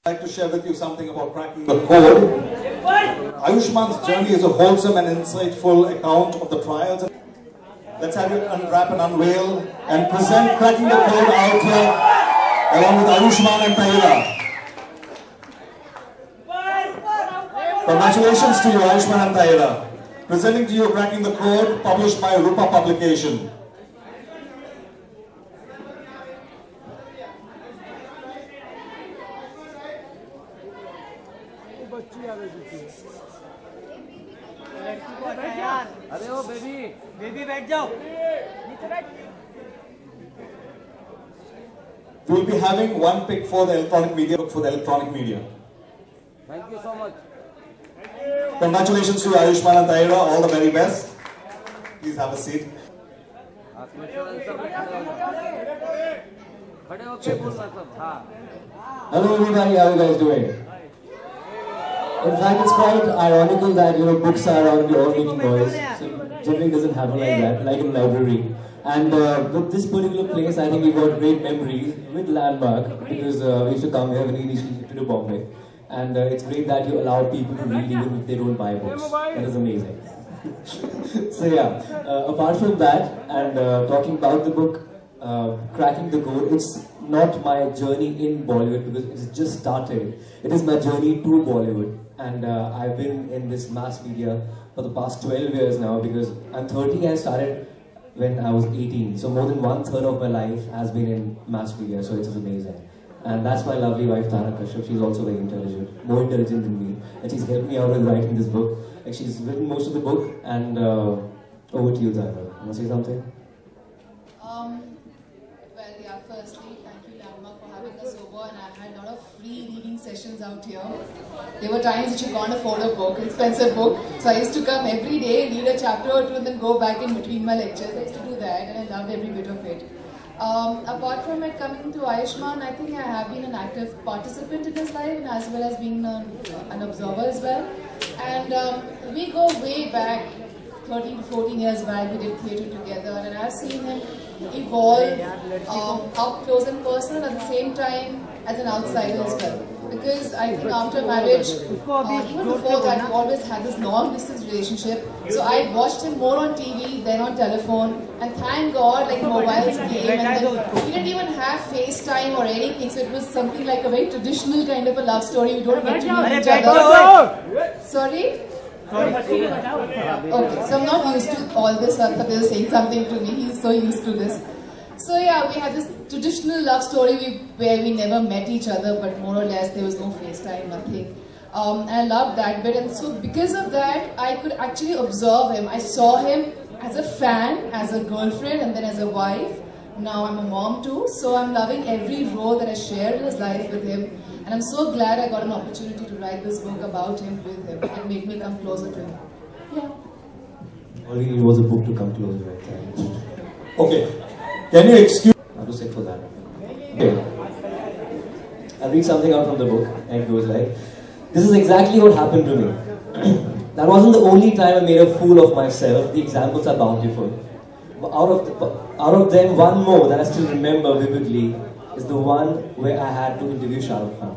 I'd like to share with you something about cracking the code. Ayushman's journey is a wholesome and insightful account of the trials. Let's have you unwrap and unveil and present Cracking the Code out here along with Ayushman and Tahira. Congratulations to you, Ayushman and Tahira. Presenting to you Cracking the Code, published by Rupa Publication. अरे ओ baby बैठ जाओ नीचे बैठ. We will be having one pick for the electronic media. Thank you so much. Congratulations to Ayushman and Tahira. All the very best. Please have a seat. Hello everybody, how are you guys doing? In fact, it's quite ironical that books are all making noise. So generally doesn't happen like that, like in library. And with this particular place, I think we got great memories with Landmark because we used to come here when we initially to Bombay. And it's great that you allow people to read even if they don't buy books. That is amazing. So yeah, apart from that and talking about the book, Cracking the Code, it's not my journey in Bollywood because it's just started. It is my journey to Bollywood. And I've been in this mass media for the past 12 years now because I'm 30 and I started when I was 18. So more than 1/3 of my life has been in mass media, so it's amazing. And that's my lovely wife Tara Kashyap. She's also very intelligent, more intelligent than me. And she's helped me out with writing this book. Like she's written most of the book. And over to you, Tara. Want to say something? Well, yeah, firstly, thank you, Landmark, for having us over. And I've had a lot of free reading sessions out here. There were times that you can't afford a book, expensive book. So I used to come every day, read a chapter or two, and then go back in between my lectures. I used to do that, and I loved every bit of it. Apart from it coming to Ayushman, I think I have been an active participant in his life, and as well as being an observer as well. And we go way back, 13 to 14 years back, we did theatre together, and I've seen him evolve up close and personal, at the same time as an outsider as well. Because I think after marriage, even before that, we always had this long distance relationship. So I watched him more on TV than on telephone. And thank God, like mobiles came, and then we didn't even have FaceTime or anything. So it was something like a very traditional kind of a love story. We don't get to meet each other. Sorry? Okay, so I'm not used to all this. Kapil is saying something to me. He's so used to this. So yeah, we had this traditional love story where we never met each other, but more or less there was no FaceTime, nothing. And I loved that bit, and so because of that, I could actually observe him. I saw him as a fan, as a girlfriend, and then as a wife. Now I'm a mom too, so I'm loving every role that I shared in his life with him. And I'm so glad I got an opportunity to write this book about him with him. It made me come closer to him. Yeah. All we need was a book to come closer, right? Okay. Can you excuse... I have to sit for that. Okay. I'll read something out from the book, and it goes like, this is exactly what happened to me. That wasn't the only time I made a fool of myself. The examples are bountiful. Out of them, one more that I still remember vividly is the one where I had to interview Shah Rukh Khan.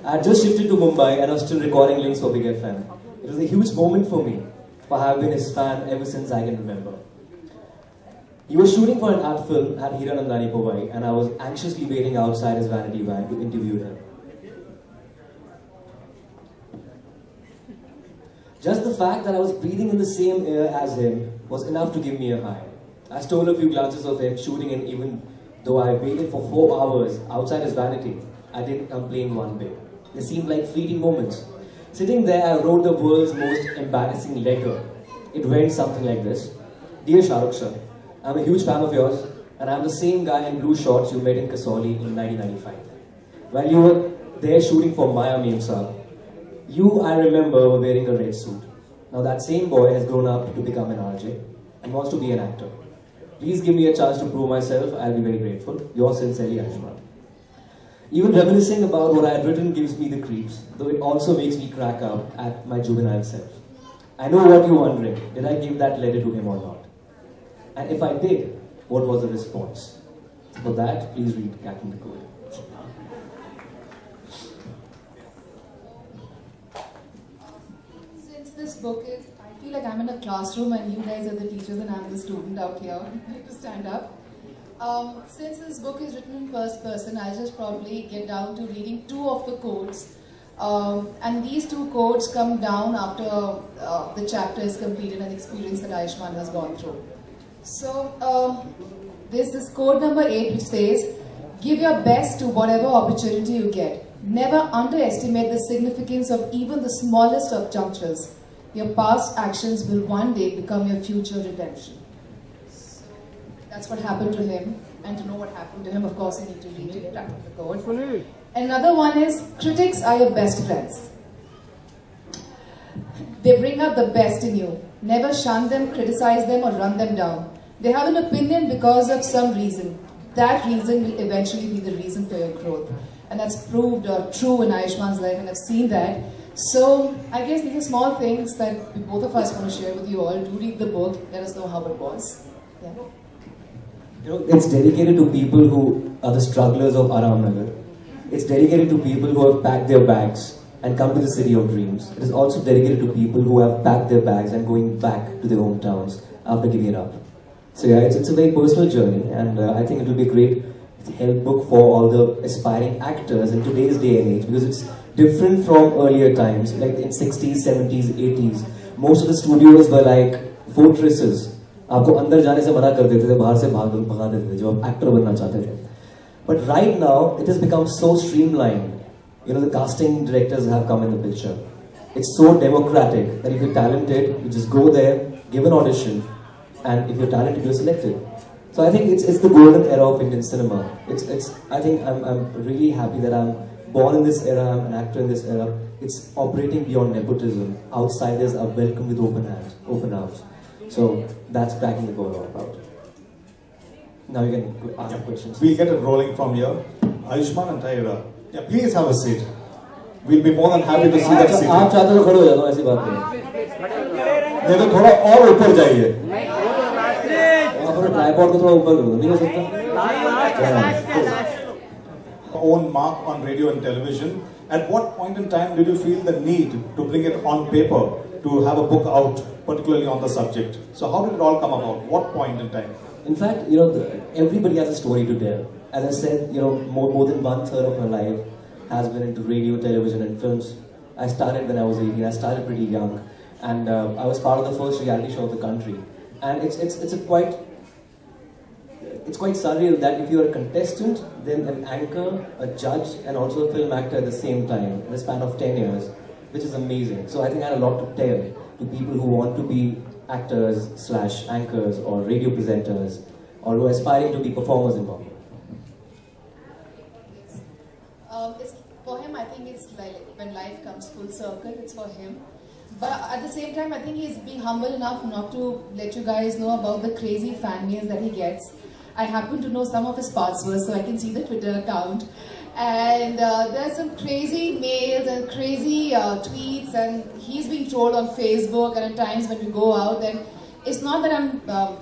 I had just shifted to Mumbai and I was still recording links for Big FM. It was a huge moment for me, for I have been his fan ever since I can remember. He was shooting for an ad film at Hiranandani Powai, and I was anxiously waiting outside his vanity van to interview him. Just the fact that I was breathing in the same air as him was enough to give me a high. I stole a few glances of him shooting, and even though I waited for 4 hours outside his vanity, I didn't complain one bit. They seemed like fleeting moments. Sitting there, I wrote the world's most embarrassing letter. It went something like this. Dear Shah Rukh sir, I'm a huge fan of yours, and I'm the same guy in blue shorts you met in Kasauli in 1995. While you were there shooting for Maya Meemsaab, you, I remember, were wearing a red suit. Now that same boy has grown up to become an RJ and wants to be an actor. Please give me a chance to prove myself. I'll be very grateful. Yours sincerely, Ayushman. Even reminiscing about what I had written gives me the creeps, though it also makes me crack up at my juvenile self. I know what you're wondering. Did I give that letter to him or not? And if I did, what was the response? For that, please read Cracking the Code. book is, I feel like I'm in a classroom and you guys are the teachers and I'm the student out here. I need to stand up. Since this book is written in first person, I'll just probably get down to reading two of the quotes. And these two quotes come down after the chapter is completed and experience that Ayushmann has gone through. So, there's this quote number 8 which says, "Give your best to whatever opportunity you get. Never underestimate the significance of even the smallest of junctures. Your past actions will one day become your future redemption." So, that's what happened to him. And to know what happened to him, of course, you need to read it, the quote. Another one is, critics are your best friends. They bring out the best in you. Never shun them, criticize them, or run them down. They have an opinion because of some reason. That reason will eventually be the reason for your growth. And that's proved true in Ayushmann's life, and I've seen that. So, I guess these are small things that both of us want to share with you all. Do read the book, let us know how it was. Yeah. You know, it's dedicated to people who are the strugglers of Aramnagar. It's dedicated to people who have packed their bags and come to the city of dreams. It is also dedicated to people who have packed their bags and going back to their hometowns after giving it up. So yeah, it's a very personal journey, and I think it will be a great help book for all the aspiring actors in today's day and age, because it's different from earlier times, like in 60s, 70s, 80s. Most of the studios were like fortresses. आपको अंदर जाने से मना कर देते थे, बाहर से भगा देते थे जब आप एक्टर बनना चाहते थे. But right now, it has become so streamlined. You know, the casting directors have come in the picture. It's so democratic that if you're talented, you just go there, give an audition, and if you're talented, you're selected. So I think it's the golden era of Indian cinema. I think I'm really happy that I'm born in this era, I'm an actor in this era. It's operating beyond nepotism. Outsiders are welcome with open hands, open arms. So that's cracking the code all about. Now you can ask questions. We'll get it rolling from here. Ayushmann and Tyra. Yeah, please have a seat. We'll be more than happy to see that seat. आप चाहते तो खड़े हो जाओ, ऐसी बात नहीं. नहीं तो थोड़ा और ऊपर जाइए. अपने ट्राइपॉड को थोड़ा ऊपर करो, नहीं हो सकता? Own mark on radio and television. At what point in time did you feel the need to bring it on paper to have a book out, particularly on the subject? So how did it all come about? What point in time? In fact, you know, everybody has a story to tell. As I said, you know, more than 1/3 of my life has been into radio, television, and films. I started when I was 18. I started pretty young, and I was part of the first reality show of the country. And it's quite surreal that if you're a contestant, then an anchor, a judge, and also a film actor at the same time in a span of 10 years, which is amazing. So I think I had a lot to tell to people who want to be actors / anchors or radio presenters, or who are aspiring to be performers in Bombay. For him, I think it's like when life comes full circle, it's for him. But at the same time, I think he's being humble enough not to let you guys know about the crazy fan mails that he gets. I happen to know some of his passwords, so I can see the Twitter account. And there are some crazy mails and crazy tweets, and he's being trolled on Facebook, and at times when we go out, and it's not that I'm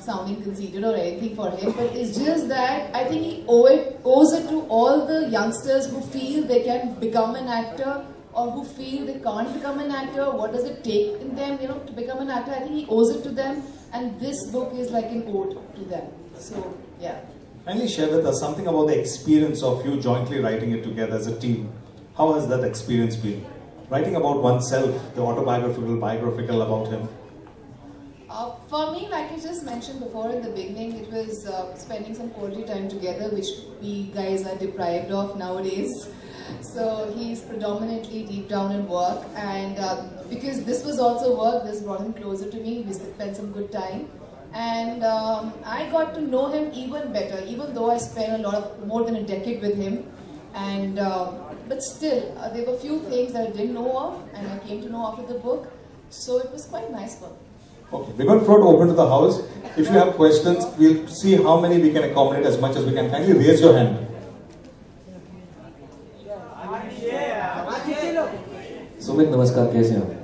sounding conceited or anything for him, but it's just that I think he owes it to all the youngsters who feel they can become an actor, or who feel they can't become an actor. What does it take in them, you know, to become an actor? I think he owes it to them, and this book is like an ode to them. So, yeah. Kindly share with us something about the experience of you jointly writing it together as a team. How has that experience been? Writing about oneself, the biographical about him. For me, like I just mentioned before in the beginning, it was spending some quality time together, which we guys are deprived of nowadays. So he's predominantly deep down in work, and because this was also work, this brought him closer to me. We spent some good time. And I got to know him even better, even though I spent more than a decade with him. And but still, there were few things that I didn't know of, and I came to know after the book. So it was quite nice work. Okay, we're going to throw it open to the house. If you have questions, we'll see how many we can accommodate as much as we can. Kindly raise your hand. Sumit, namaskar, कैसे हो?